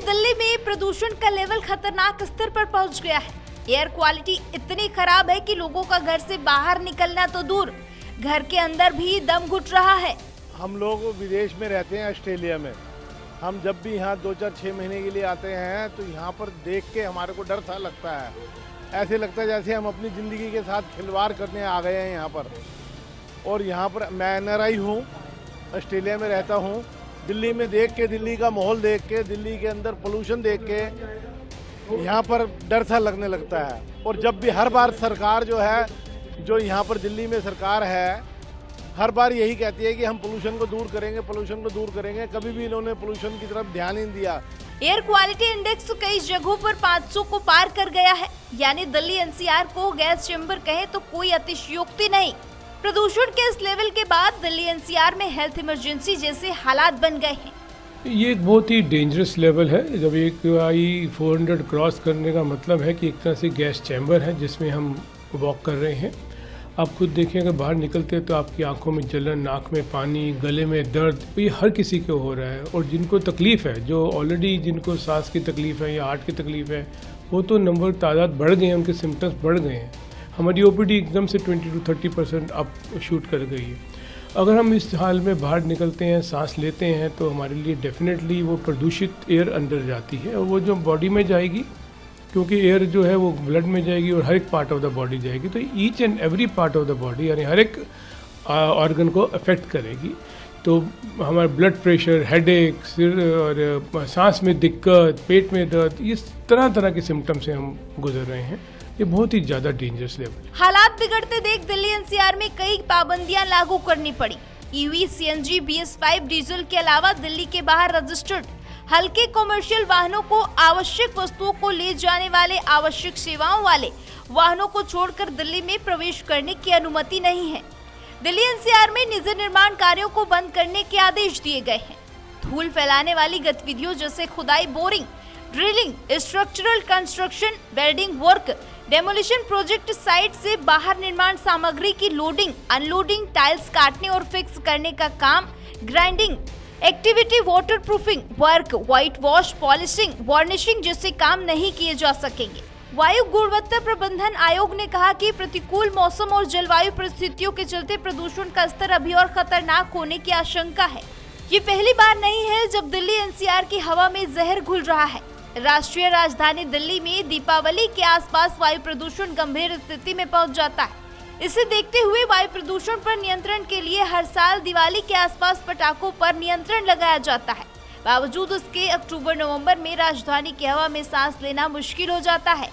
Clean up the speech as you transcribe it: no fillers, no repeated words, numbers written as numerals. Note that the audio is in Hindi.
दिल्ली में प्रदूषण का लेवल खतरनाक स्तर पर पहुंच गया है। एयर क्वालिटी इतनी खराब है कि लोगों का घर से बाहर निकलना तो दूर, घर के अंदर भी दम घुट रहा है। हम लोग विदेश में रहते हैं, ऑस्ट्रेलिया में। हम जब भी यहाँ 2-4-6 महीने के लिए आते हैं तो यहाँ पर देख के हमारे को डर सा लगता है। ऐसे लगता है जैसे हम अपनी ज़िंदगी के साथ खिलवाड़ करने आ गए हैं यहाँ पर। और यहाँ पर मैं NRI हूँ, ऑस्ट्रेलिया में रहता हूँ। दिल्ली में देख के, दिल्ली का माहौल देख के, दिल्ली के अंदर पोल्यूशन देख के यहाँ पर डर सा लगने लगता है। और जब भी हर बार सरकार जो है, जो यहाँ पर दिल्ली में सरकार है, हर बार यही कहती है कि हम पोल्यूशन को दूर करेंगे, पोल्यूशन को दूर करेंगे। कभी भी इन्होंने पोल्यूशन की तरफ ध्यान नहीं दिया। एयर क्वालिटी इंडेक्स कई जगहों पर 500 को पार कर गया है, यानी दिल्ली NCR को गैस चेंबर कहे तो कोई अतिशयोक्ति नहीं। प्रदूषण के इस लेवल के बाद दिल्ली NCR में हेल्थ इमरजेंसी जैसे हालात बन गए हैं। ये एक बहुत ही डेंजरस लेवल है। जब एक I-400 क्रॉस करने का मतलब है कि एक तरह से गैस चैम्बर है जिसमें हम वॉक कर रहे हैं। आप खुद देखें, अगर बाहर निकलते हैं तो आपकी आंखों में जलन, नाक में पानी, गले में दर्द, ये हर किसी को हो रहा है। और जिनको तकलीफ़ है, जो ऑलरेडी जिनको सांस की तकलीफ़ है या हार्ट की तकलीफ़ है, वो तो नंबर तादाद बढ़ गए हैं, उनके सिम्टम्स बढ़ गए हैं। हमारी OPD एकदम से 20 to 30% अप शूट कर गई है। अगर हम इस हाल में बाहर निकलते हैं, सांस लेते हैं, तो हमारे लिए डेफिनेटली वो प्रदूषित एयर अंदर जाती है और वो जो बॉडी में जाएगी, क्योंकि एयर जो है वो ब्लड में जाएगी और हर एक पार्ट ऑफ द बॉडी जाएगी, तो each and every part of the body यानी हर एक ऑर्गन को अफेक्ट करेगी। तो हमारा ब्लड प्रेशर, हेडेक, सिर और सांस में दिक्कत, पेट में दर्द, इस तरह तरह के सिम्टम से हम गुजर रहे हैं। ये बहुत ही ज्यादा डेंजरस लेवल। हालात बिगड़ते देख दिल्ली NCR में कई पाबंदियां लागू करनी पड़ी। EV, CNG, BS5 डीजल के अलावा दिल्ली के बाहर रजिस्टर्ड हल्के कॉमर्शियल वाहनों को, आवश्यक वस्तुओं को ले जाने वाले, आवश्यक सेवाओं वाले वाहनों को छोड़कर दिल्ली में प्रवेश करने की अनुमति नहीं है। दिल्ली NCR में निजी निर्माण कार्यों को बंद करने के आदेश दिए गए हैं। धूल फैलाने वाली गतिविधियों जैसे खुदाई, boring, drilling, structural construction, welding work, demolition project site से बाहर निर्माण सामग्री की लोडिंग, अनलोडिंग, टाइल्स काटने और फिक्स करने का काम, grinding activity, waterproofing work, white wash, polishing, varnishing जैसे काम नहीं किए जा सकेंगे। वायु गुणवत्ता प्रबंधन आयोग ने कहा कि प्रतिकूल मौसम और जलवायु परिस्थितियों के चलते प्रदूषण का स्तर अभी और खतरनाक होने की आशंका है। ये पहली बार नहीं है जब दिल्ली NCR की हवा में जहर घुल रहा है। राष्ट्रीय राजधानी दिल्ली में दीपावली के आसपास वायु प्रदूषण गंभीर स्थिति में पहुंच जाता है। इसे देखते हुए वायु प्रदूषण पर नियंत्रण के लिए हर साल दिवाली के आसपास पटाखों पर नियंत्रण लगाया जाता है। बावजूद उसके अक्टूबर-नवंबर में राजधानी की हवा में सांस लेना मुश्किल हो जाता है।